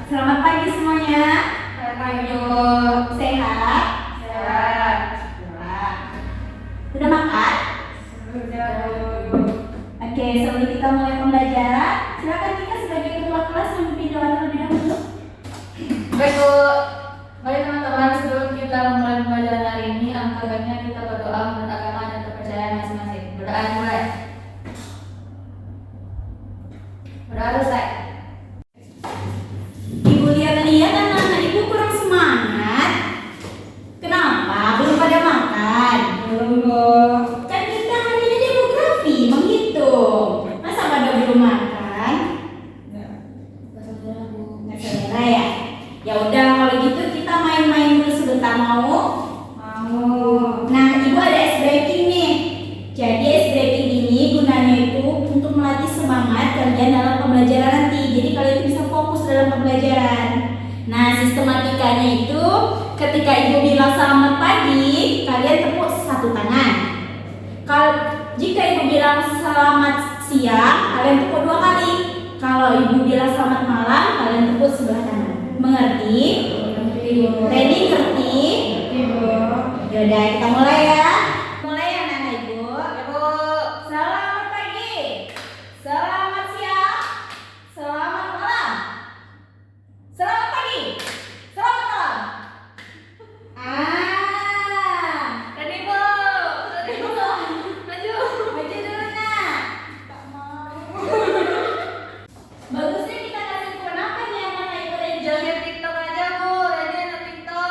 Selamat pagi semuanya. Selamat pagi. Sehat? Sehat. Sudah makan? Sudah. Oke, sebelum kita mulai pembelajaran, silakan kita sebagai ketua kelas memimpin doa terlebih dahulu. Baik Bu, mari teman-teman sebelum kita memulai pembelajaran hari ini, alangkah baiknya kita berdoa menurut agama dan kepercayaan masing-masing. Berdoa mulai. Berdoa selesai. Ibu lihat-lihat anak-anak ibu kurang semangat. Kenapa? Belum pada makan? Belum, Bu. Kan kita hari ini demografi, menghitung. Masa pada belum makan? Nggak selera ya? Ya udah kalau gitu kita main-main dulu sebentar, mau? Mau. Nah, ibu ada ice breaking nih. Jadi ice breaking ini gunanya itu untuk melatih semangat kalian dalam pembelajaran nanti. Jadi kalian bisa fokus dalam pembelajaran. Nah, sistematikanya itu ketika ibu bilang selamat pagi, kalian tepuk satu tangan. Kalau jika ibu bilang selamat siang, kalian tepuk dua kali. Kalau ibu bilang selamat malam, kalian tepuk sebelah kanan. Mengerti? Ready? Ngerti? Yaudah, kita mulai ya. Mulai ya anak-anak ibu. Ya Bu. Selamat pagi. Selamat siang. Selamat malam. Selamat pagi. Selamat malam. Ready Bu. Ready Bu. Maju. Maju dulu nak. Tak mau. Bagusnya kita kasih kewenangan apa nih anak-anak ibu dan Joget TikTok aja Bu. Ready anak TikTok.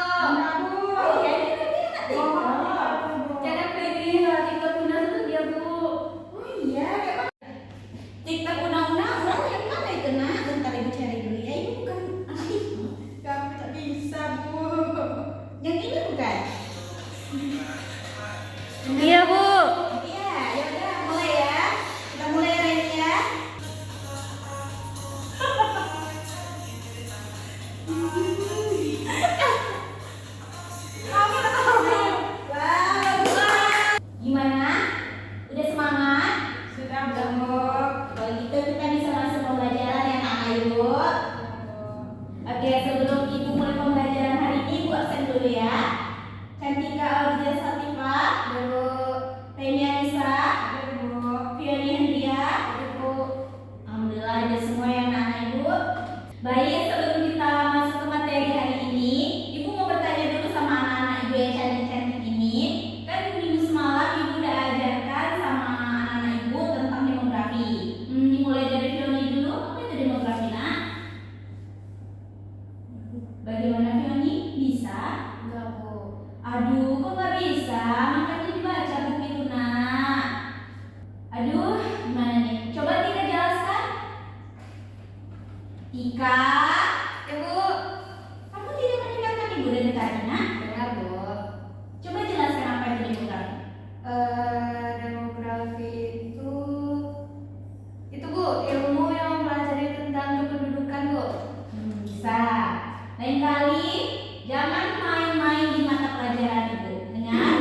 Jangan pilih TikTok tunda itu dia Bu. TikTok undang-undang yang mana itu nak? Bentar ibu cari dulu ya. Ibu bukan anak ibu. Kami tak bisa, Bu. Yang ini bukan? Iya Bu. Iya, ya udah mulai ya. Kita mulai ya Reni ya. Gimana? Udah semangat? Sudah, Bu. Kalau gitu kita bisa masuk pembelajaran ya Kak Ayu. Oke, sebelum ibu mulai pembelajaran hari ini, ibu absen dulu ya. Cantika Aulia Sativa, Bu. Reni Anissa, Bu. Fioni Hendria, Bu. alhamdulillah ada semua ya anak-anak ibu. Baik, sebelum kita masuk ke materi hari ini, ibu mau bertanya dulu sama anak-anak ibu yang cantik-cantik ini. Kan minggu semalam ibu udah ajarkan sama anak-anak ibu tentang demografi. Dimulai dari Fioni dulu, apa itu demografi nak? Bagaimana Fioni? Bisa? Enggak Bu. Aduh, kok nggak bisa? Makanya dibaca buku itu nak. Aduh, gimana nih? Coba Tika jelaskan. Tika, Ya Bu. kamu tidak mendengarkan ibu dari tadi nak? Dengar Bu. Coba jelaskan apa itu demografi. Demografi itu Bu, ilmu yang mempelajari tentang kependudukan Bu. Bisa. Lain kali jangan main-main di mata pelajaran ibu. Dengar?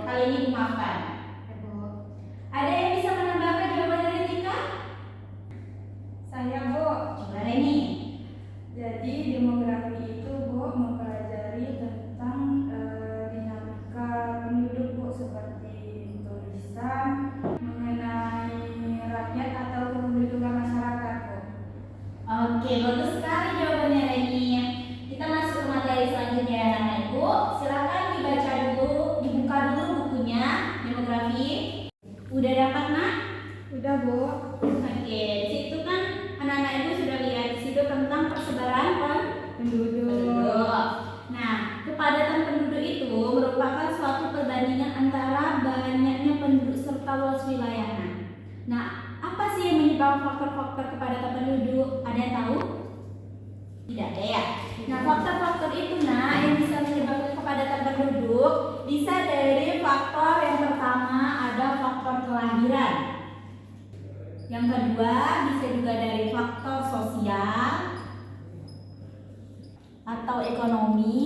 Kali ini ibu maafkan. Ya Bu. Ada yang bisa menambahkan jawaban dari Tika? Saya, Bu. Coba Reni. Jadi demografi itu, Bu, mempelajari tentang dinamika penduduk, Bu, seperti tulisan mengenai rakyat atau kependudukan masyarakat, Bu. Oke, bagus sekali jawabannya Reni. Kita masuk ke materi selanjutnya ya anak ibu. Silakan dibaca dulu, dibuka dulu bukunya demografi. Udah dapat nak? Udah, Bu. Oke, di situ kan anak-anak ibu sudah lihat di situ tentang persebaran penduduk. Nah, kepadatan penduduk itu merupakan suatu perbandingan antara banyaknya penduduk serta luas wilayahnya. Nah, apa sih yang menyebabkan faktor-faktor kepadatan penduduk? Ada yang tahu? Tidak ada ya? Nah, faktor-faktor itu yang bisa menyebabkan kepadatan penduduk bisa dari faktor yang pertama ada faktor kelahiran. Yang kedua bisa juga dari faktor sosial atau ekonomi.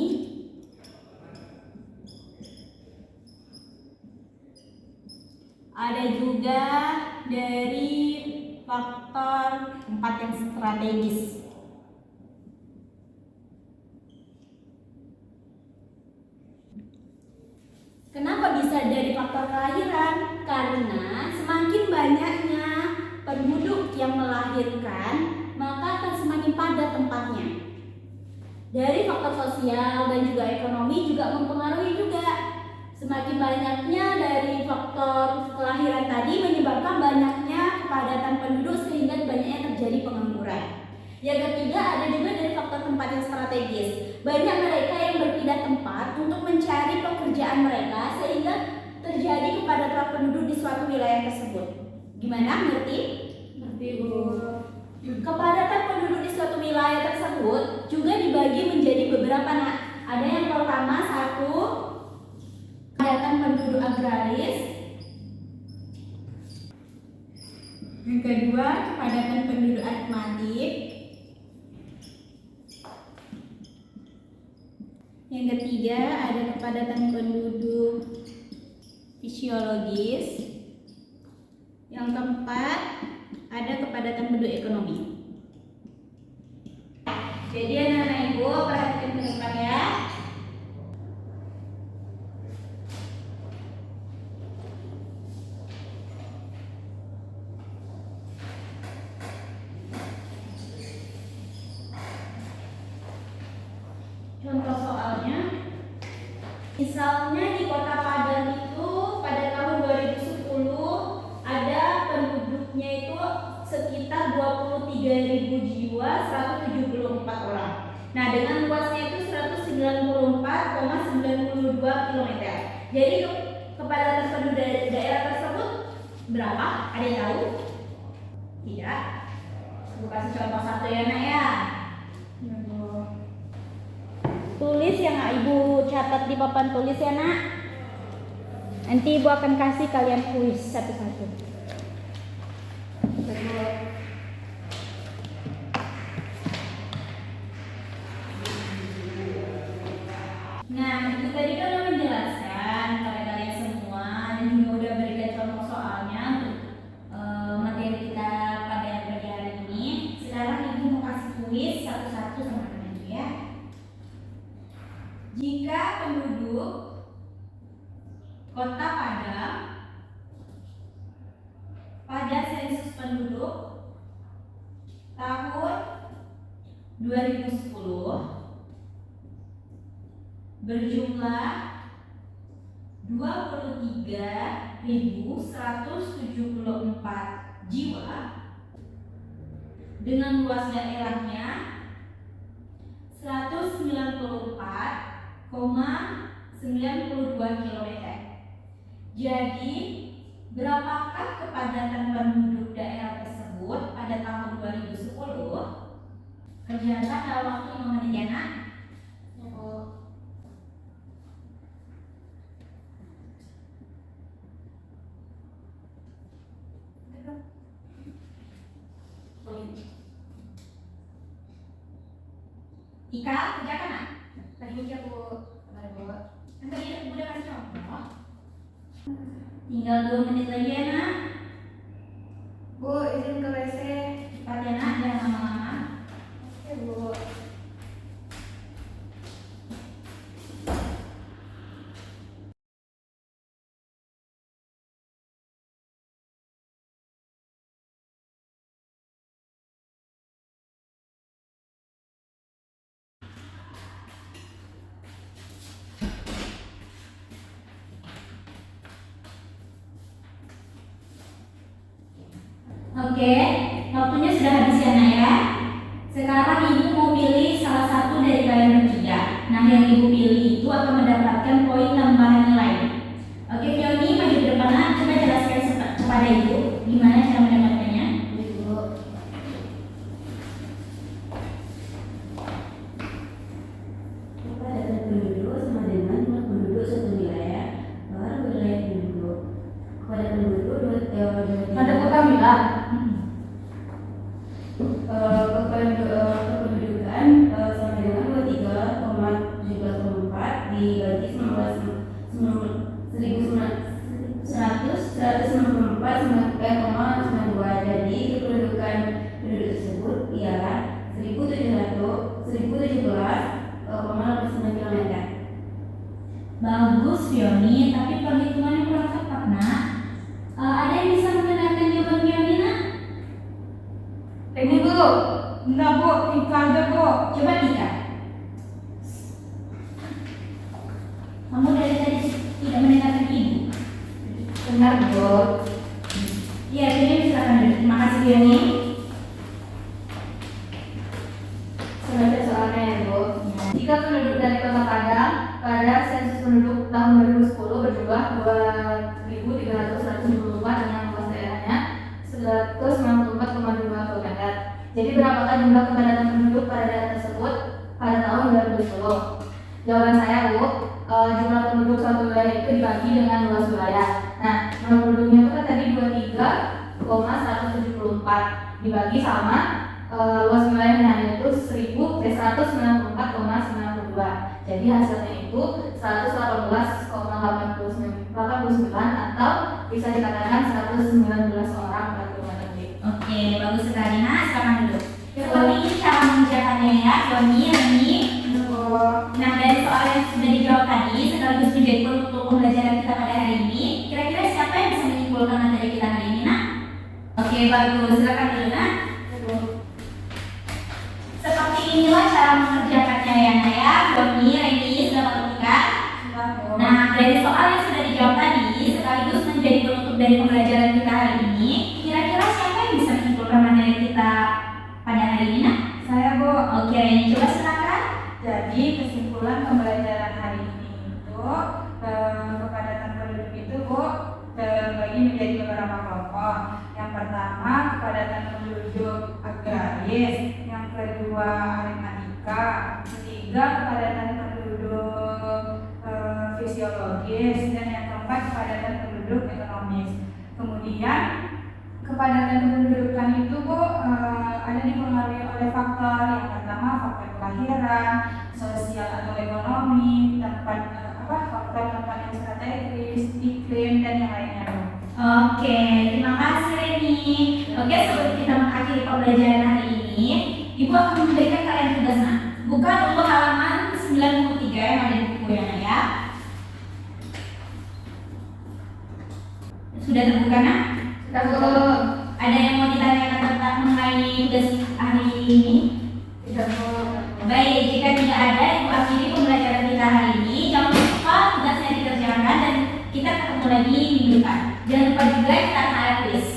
Ada juga dari faktor tempat yang strategis. Kenapa bisa dari faktor kelahiran? Karena semakin banyaknya penduduk yang melahirkan, maka akan semakin padat tempatnya. Dari faktor sosial dan juga ekonomi juga mempengaruhi juga. Semakin banyaknya dari faktor kelahiran tadi menyebabkan banyaknya kepadatan penduduk sehingga banyaknya terjadi pengangguran. Yang ketiga ada juga dari faktor tempat yang strategis. Banyak mereka yang berpindah tempat untuk mencari pekerjaan mereka sehingga terjadi kepadatan penduduk di suatu wilayah tersebut. Gimana? Ngerti? Ngerti, Bu. Kepadatan penduduk di suatu wilayah tersebut juga dibagi menjadi beberapa. Nah, ada yang pertama satu kepadatan penduduk agraris. Yang kedua kepadatan penduduk aritmatik. Yang ketiga ada kepadatan penduduk fisiologis. Yang keempat ada kepadatan penduduk ekonomi. Jadi anak-anak ibu perhatikan ke depan ya. Contoh soalnya, misalnya di Kota Padang itu pada tahun 2010 ada penduduknya itu sekitar 23.000 jiwa, 174 orang. Nah, dengan luasnya itu 194,92 km. Jadi kepadatan penduduk daerah tersebut berapa? Ada yang tahu? Tidak. Aku kasih contoh satu ya, Nak ya. Tulis yang ibu catat di papan tulis ya, Nak. Nanti ibu akan kasih kalian kuis satu-satu. Nah, ibu tadi kan udah menjelaskan pada kalian semua dan juga udah berikan contoh soalnya untuk materi kita pada pagi hari ini. Sekarang ibu mau kasih kuis satu-satu sama kalian ya. Jika penduduk Kota Padang pada sensus penduduk tahun 2010 berjumlah 23.174 jiwa dengan luas daerahnya 194,92 km. Jadi, berapakah kepadatan penduduk daerah tersebut pada tahun 2010? Kerjakan dalam waktu 5 menit ya, Nak. Ika, kerjakan, Nak. Tadi udah aku kan tadi udah kasih contoh. Tinggal 2 menit lagi ya, Nak. Bu, izin ke WC. Cepat ya, Nak, jangan lama-lama. Oke, Bu. Oke, waktunya sudah habis ya, Nak ya. Sekarang ibu mau pilih salah satu dari kalian bertiga. Nah, yang ibu pilih itu akan mendapatkan poin tambahan nilai. Oke, Fioni maju ke depan, Nak. Coba jelaskan kepada ibu gimana cara mendapatkannya. Kepadatan penduduk sama dengan jumlah penduduk suatu wilayah baru wilayah penduduk. Kepadatan penduduk Ada kota Mila. kependudukan sama dengan 23,17,4 dibagi 194,92. Jadi kependudukan penduduk tersebut Bu. Enggak, Bu. Tika aja, Bu. Coba Tika. Kamu dari tadi tidak mendengarkan ibu. Benar, Bu. Iya, ini silakan duduk. Terima kasih Yoni. Sebagai soalnya ya, Bu. Jika penduduk dari Kota Padang pada sensus penduduk tahun 2010 berjumlah 2.374 dengan luas daerahnya 194,2 km. Jadi berapakah jumlah kepadatan penduduk pada daerah tersebut pada tahun 2010? Jawaban saya, Bu, jumlah penduduk satu wilayah itu dibagi dengan luas wilayah. Nah, jumlah penduduknya itu kan tadi 23,174 dibagi sama luas wilayahnya yaitu 194,92. Jadi hasilnya itu 118,89 atau bisa dikatakan 119 orang per kilometer. Oke, bagus sekali. Nah, silakan duduk. Seperti ini cara mengerjakannya ya, Yoni, Reni. Nah, dari soal yang sudah dijawab tadi, sekaligus menjadi penutup pembelajaran kita pada hari ini, kira-kira siapa yang bisa menyimpulkan materi kita hari ini, Nak? Oke, bagus. Silakan dulu, Nak. Seperti inilah cara mengerjakannya ya, Nak ya. Yoni, Reni, sudah mengerjakan? Nah, dari soal yang sudah dijawab tadi, sekaligus menjadi penutup dari pembelajaran kita hari ini, kira-kira siapa yang bisa menyimpulkan materi kita pada hari ini, Nak? Saya, Bu. Oke, Reni, coba silakan. Jadi kesimpulan pembelajaran hari ini itu kepadatan penduduk itu, Bu, terbagi menjadi beberapa kelompok. Yang pertama kepadatan penduduk agraris, yang kedua aritmatika, ketiga kepadatan penduduk fisiologis, dan yang keempat kepadatan penduduk ekonomis. Kemudian kepadatan kependudukan itu, Bu, ada dipengaruhi oleh faktor. Yang pertama faktor kelahiran, sosial atau ekonomi, faktor tempat yang strategis, iklim, dan yang lainnya, Bu. Oke, terima kasih Reni. Oke, sebelum kita mengakhiri pembelajaran hari ini, Ibu akan memberikan kalian tugas, Nak. Buka dulu halaman 93 yang ada di buku ya. Sudah terbuka, Nak? Sudah, Ada yang mau ditanyakan tentang mengenai tugas hari ini? tidak Bu. Baik, jika tidak ada, Ibu akhiri pembelajaran kita hari ini. Jangan lupa tugasnya dikerjakan dan kita ketemu lagi minggu depan. Jangan lupa juga kita akan ada quiz.